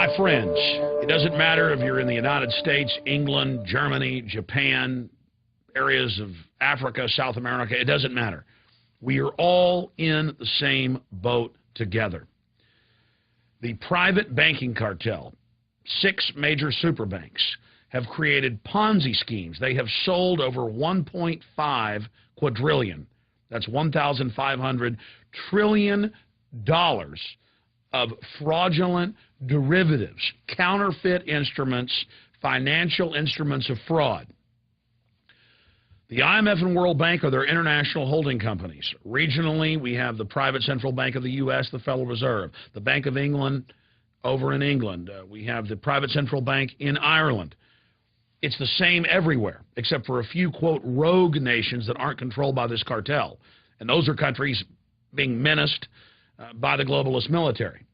My friends, it doesn't matter if you're in the United States, England, Germany, Japan, areas of Africa, South America, it doesn't matter. We are all in the same boat together. The private banking cartel, 6 major super banks, have created Ponzi schemes. They have sold over 1.5 quadrillion. That's $1,500 trillion of fraudulent derivatives, counterfeit instruments, financial instruments of fraud. The IMF and World Bank are their international holding companies. Regionally, we have the private central bank of the U.S., the Federal Reserve, the Bank of England over in England. We have the private central bank in Ireland. It's the same everywhere, except for a few, quote, rogue nations that aren't controlled by this cartel. And those are countries being menaced by the globalist military.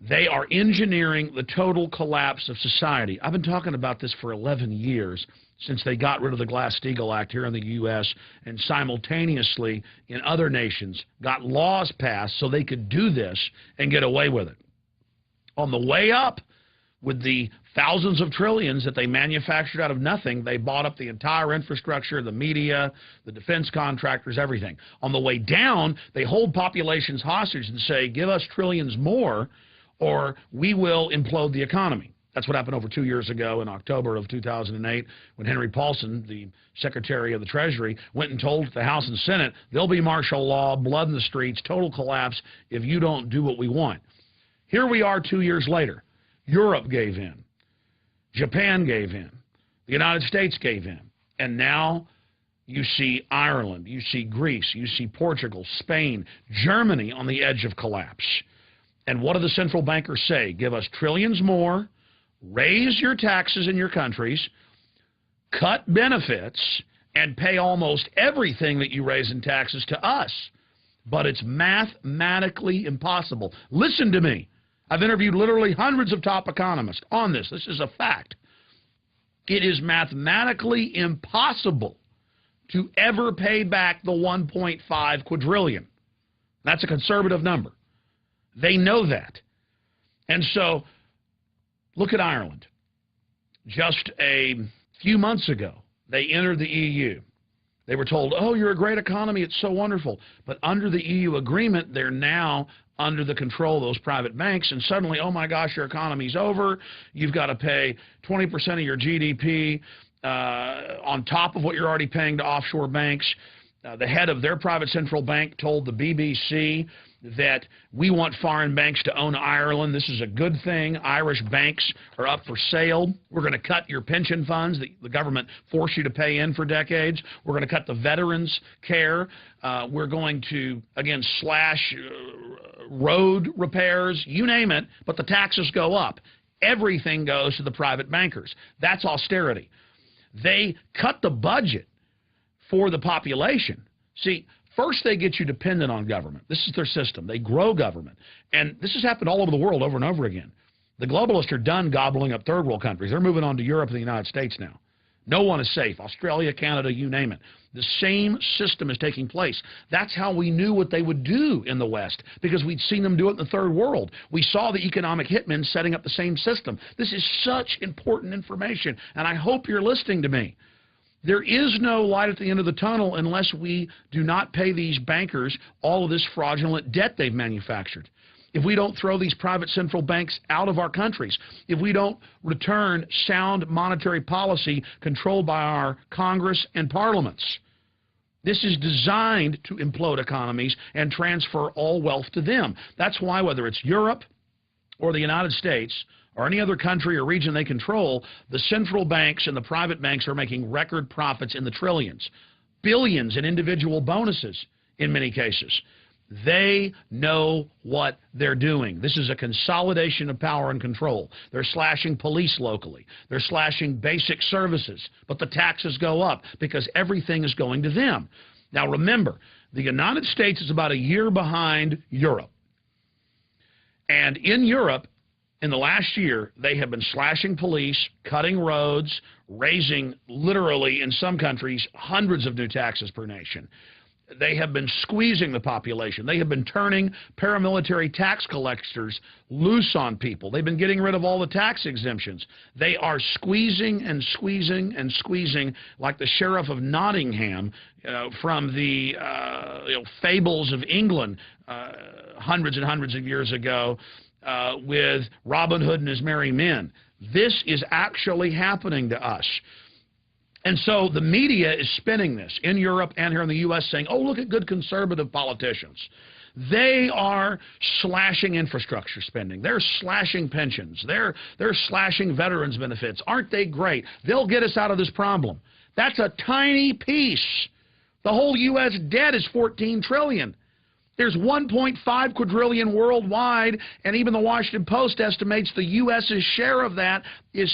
They are engineering the total collapse of society. I've been talking about this for 11 years, since they got rid of the Glass-Steagall Act here in the U.S. and simultaneously in other nations got laws passed so they could do this and get away with it. On the way up, with the thousands of trillions that they manufactured out of nothing, they bought up the entire infrastructure, the media, the defense contractors, everything. On the way down, they hold populations hostage and say, give us trillions more or we will implode the economy. That's what happened over 2 years ago in October of 2008 when Henry Paulson, the Secretary of the Treasury, went and told the House and Senate, there'll be martial law, blood in the streets, total collapse if you don't do what we want. Here we are 2 years later. Europe gave in. Japan gave in. The United States gave in. And now you see Ireland, you see Greece, you see Portugal, Spain, Germany on the edge of collapse. And what do the central bankers say? Give us trillions more, raise your taxes in your countries, cut benefits, and pay almost everything that you raise in taxes to us. But it's mathematically impossible. Listen to me. I've interviewed literally hundreds of top economists on this. This is a fact. It is mathematically impossible to ever pay back the 1.5 quadrillion. That's a conservative number. They know that. And so, look at Ireland. Just a few months ago, they entered the EU. They were told, oh, you're a great economy, it's so wonderful. But under the EU agreement, they're now under the control of those private banks, and suddenly, oh my gosh, your economy's over. You've got to pay 20% of your GDP on top of what you're already paying to offshore banks. The head of their private central bank told the BBC that we want foreign banks to own Ireland. This is a good thing. Irish banks are up for sale. We're going to cut your pension funds that the government forced you to pay in for decades. We're going to cut the veterans' care. We're going to, again, slash road repairs, you name it, but the taxes go up. Everything goes to the private bankers. That's austerity. They cut the budget for the population. See, first they get you dependent on government. This is their system. They grow government. And this has happened all over the world over and over again. The globalists are done gobbling up third world countries. They're moving on to Europe and the United States now. No one is safe. Australia, Canada, you name it. The same system is taking place. That's how we knew what they would do in the West, because we'd seen them do it in the third world. We saw the economic hitmen setting up the same system. This is such important information, and I hope you're listening to me. There is no light at the end of the tunnel unless we do not pay these bankers all of this fraudulent debt they've manufactured. If we don't throw these private central banks out of our countries, if we don't return sound monetary policy controlled by our Congress and parliaments. This is designed to implode economies and transfer all wealth to them. That's why whether it's Europe or the United States or any other country or region they control, the central banks and the private banks are making record profits in the trillions, billions in individual bonuses in many cases. They know what they're doing. This is a consolidation of power and control. They're slashing police locally. They're slashing basic services, but the taxes go up because everything is going to them. Now remember, the United States is about a year behind Europe. And in Europe, in the last year, they have been slashing police, cutting roads, raising literally, in some countries, hundreds of new taxes per nation. They have been squeezing the population. They have been turning paramilitary tax collectors loose on people. They've been getting rid of all the tax exemptions. They are squeezing and squeezing and squeezing like the Sheriff of Nottingham from the fables of England hundreds and hundreds of years ago with Robin Hood and his merry men. This is actually happening to us. And so the media is spinning this in Europe and here in the U.S. saying, oh, look at good conservative politicians. They are slashing infrastructure spending. They're slashing pensions. They're slashing veterans benefits. Aren't they great? They'll get us out of this problem. That's a tiny piece. The whole U.S. debt is $14 trillion. There's 1.5 quadrillion worldwide, and even the Washington Post estimates the U.S.'s share of that is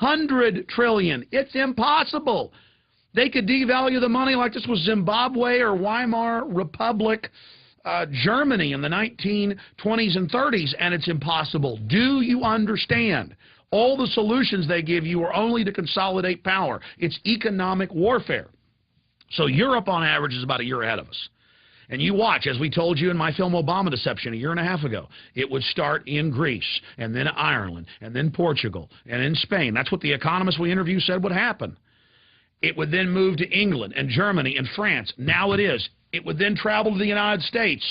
$600 trillion. It's impossible. They could devalue the money like this was Zimbabwe or Weimar Republic, Germany in the 1920s and 30s, and it's impossible. Do you understand? All the solutions they give you are only to consolidate power. It's economic warfare. So Europe, on average, is about a year ahead of us. And you watch, as we told you in my film Obama Deception a year and a half ago, it would start in Greece, and then Ireland, and then Portugal, and in Spain. That's what the economists we interviewed said would happen. It would then move to England and Germany and France. Now it is. It would then travel to the United States.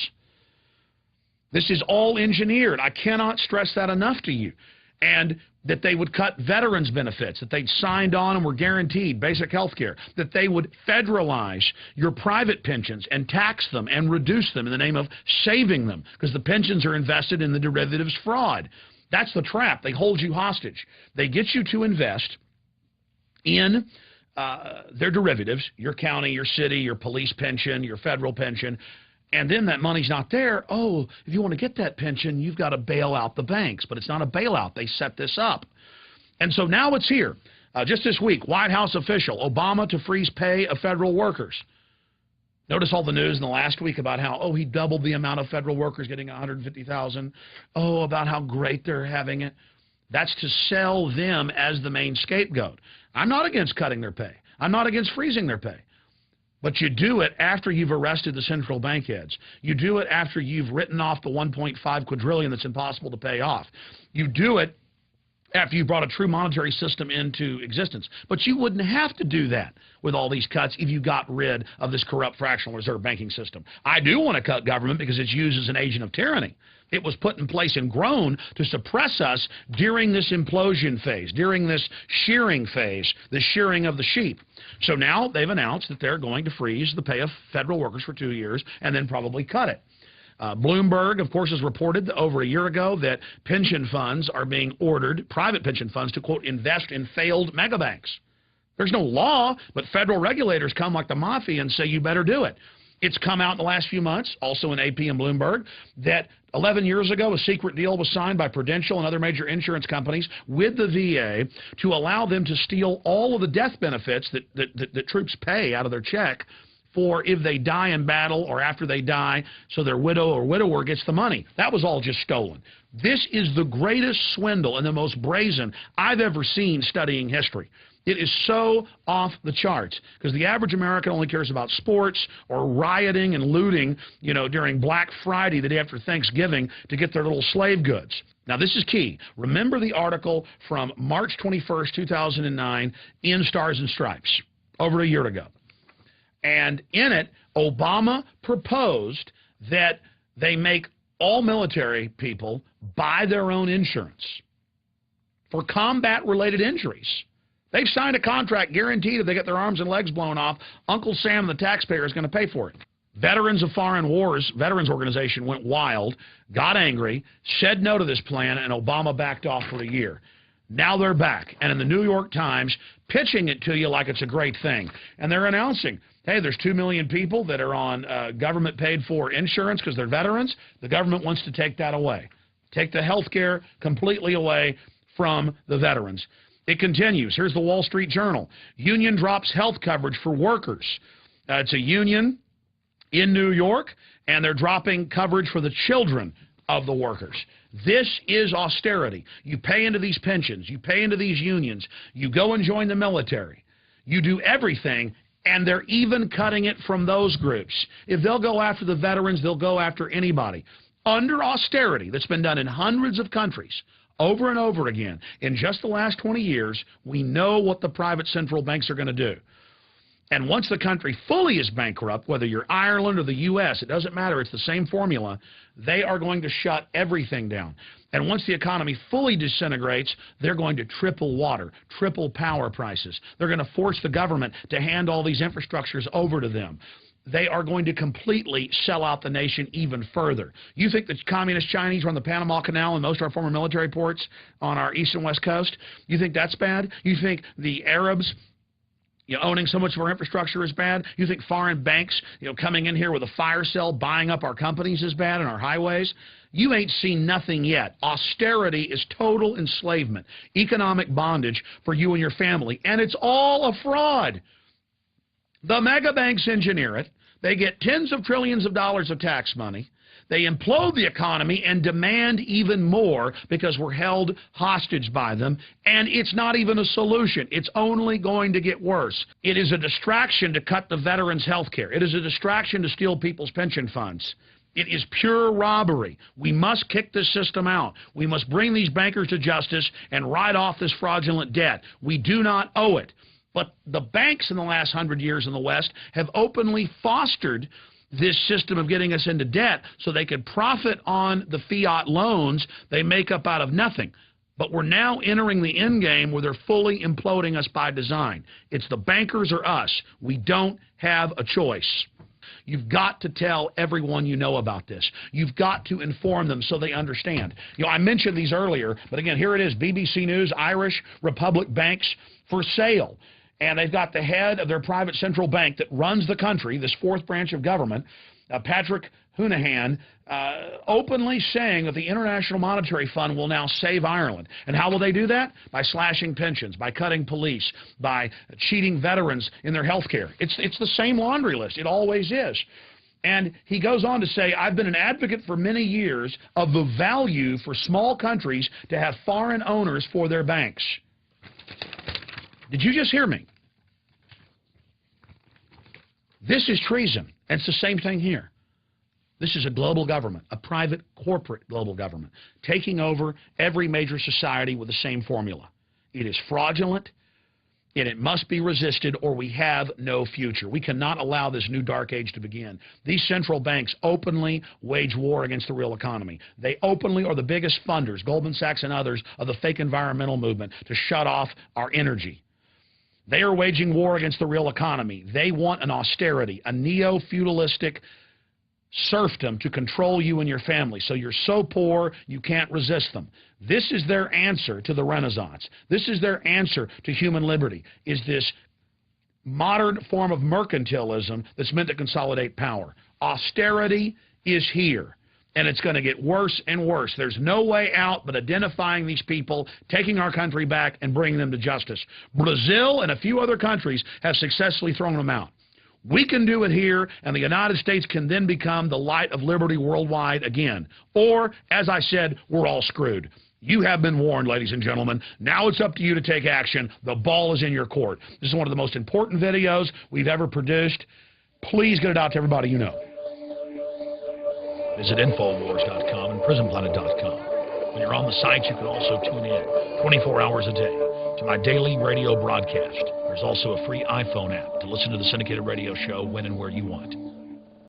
This is all engineered. I cannot stress that enough to you. And that they would cut veterans benefits, that they'd signed on and were guaranteed basic health care, that they would federalize your private pensions and tax them and reduce them in the name of saving them, because the pensions are invested in the derivatives fraud. That's the trap. They hold you hostage. They get you to invest in their derivatives, your county, your city, your police pension, your federal pension, and then that money's not there. Oh, if you want to get that pension, you've got to bail out the banks. But it's not a bailout. They set this up. And so now it's here. Just this week, White House official, Obama to freeze pay of federal workers. Notice all the news in the last week about how, oh, he doubled the amount of federal workers getting $150,000. Oh, about how great they're having it. That's to sell them as the main scapegoat. I'm not against cutting their pay. I'm not against freezing their pay. But you do it after you've arrested the central bank heads. You do it after you've written off the 1.5 quadrillion that's impossible to pay off. You do it after you brought a true monetary system into existence. But you wouldn't have to do that with all these cuts if you got rid of this corrupt fractional reserve banking system. I do want to cut government because it's used as an agent of tyranny. It was put in place and grown to suppress us during this implosion phase, during this shearing phase, the shearing of the sheep. So now they've announced that they're going to freeze the pay of federal workers for 2 years and then probably cut it. Bloomberg, of course, has reported over a year ago that pension funds are being ordered, private pension funds, to, quote, invest in failed megabanks. There's no law, but federal regulators come like the mafia and say you better do it. It's come out in the last few months, also in AP and Bloomberg, that 11 years ago a secret deal was signed by Prudential and other major insurance companies with the VA to allow them to steal all of the death benefits that troops pay out of their check for if they die in battle or after they die, so their widow or widower gets the money. That was all just stolen. This is the greatest swindle and the most brazen I've ever seen studying history. It is so off the charts because the average American only cares about sports or rioting and looting, you know, during Black Friday the day after Thanksgiving to get their little slave goods. Now, this is key. Remember the article from March 21st, 2009 in Stars and Stripes over a year ago. And in it, Obama proposed that they make all military people buy their own insurance for combat-related injuries. They've signed a contract guaranteed if they get their arms and legs blown off, Uncle Sam, the taxpayer, is going to pay for it. Veterans of Foreign Wars, Veterans Organization, went wild, got angry, said no to this plan, and Obama backed off for a year. Now they're back, and in the New York Times, pitching it to you like it's a great thing. And they're announcing, hey, there's 2 million people that are on government-paid-for insurance because they're veterans. The government wants to take that away. Take the health care completely away from the veterans. It continues. Here's the Wall Street Journal. Union drops health coverage for workers. It's a union in New York, and they're dropping coverage for the children of the workers. This is austerity. You pay into these pensions. You pay into these unions. You go and join the military. You do everything, And they're even cutting it from those groups. If they'll go after the veterans, they'll go after anybody. Under austerity that's been done in hundreds of countries over and over again, in just the last 20 years, we know what the private central banks are going to do. And once the country fully is bankrupt, whether you're Ireland or the U.S., it doesn't matter, it's the same formula, they are going to shut everything down. And once the economy fully disintegrates, they're going to triple water, triple power prices. They're going to force the government to hand all these infrastructures over to them. They are going to completely sell out the nation even further. You think the communist Chinese run the Panama Canal and most of our former military ports on our east and west coast? You think that's bad? You think the Arabs owning so much of our infrastructure is bad? You think foreign banks coming in here with a fire sale buying up our companies is bad and our highways? You ain't seen nothing yet. Austerity is total enslavement, economic bondage for you and your family, and it's all a fraud. The mega banks engineer it. They get tens of trillions of dollars of tax money. They implode the economy and demand even more because we're held hostage by them. And it's not even a solution. It's only going to get worse. It is a distraction to cut the veterans' health care. It is a distraction to steal people's pension funds. It is pure robbery. We must kick this system out. We must bring these bankers to justice and write off this fraudulent debt. We do not owe it. But the banks in the last 100 years in the West have openly fostered this system of getting us into debt so they could profit on the fiat loans they make up out of nothing. But we're now entering the end game where they're fully imploding us by design. It's the bankers or us. We don't have a choice. You've got to tell everyone you know about this. You've got to inform them so they understand. I mentioned these earlier, but again, here it is, BBC News, Irish Republic banks for sale. And they've got the head of their private central bank that runs the country, this fourth branch of government, Patrick Honohan, openly saying that the International Monetary Fund will now save Ireland. And how will they do that? By slashing pensions, by cutting police, by cheating veterans in their health care. It's the same laundry list. It always is. And he goes on to say, I've been an advocate for many years of the value for small countries to have foreign owners for their banks. Did you just hear me? This is treason, and it's the same thing here. This is a global government, a private corporate global government, taking over every major society with the same formula. It is fraudulent, and it must be resisted, or we have no future. We cannot allow this new dark age to begin. These central banks openly wage war against the real economy. They openly are the biggest funders, Goldman Sachs and others, of the fake environmental movement to shut off our energy. They are waging war against the real economy. They want an austerity, a neo-feudalistic serfdom to control you and your family. So you're so poor you can't resist them. This is their answer to the Renaissance. This is their answer to human liberty, is this modern form of mercantilism that's meant to consolidate power. Austerity is here. And it's going to get worse and worse. There's no way out but identifying these people, taking our country back, and bringing them to justice. Brazil and a few other countries have successfully thrown them out. We can do it here, and the United States can then become the light of liberty worldwide again. Or, as I said, we're all screwed. You have been warned, ladies and gentlemen. Now it's up to you to take action. The ball is in your court. This is one of the most important videos we've ever produced. Please get it out to everybody you know. Visit Infowars.com and PrisonPlanet.com. When you're on the sites, you can also tune in 24 hours a day to my daily radio broadcast. There's also a free iPhone app to listen to the syndicated radio show when and where you want.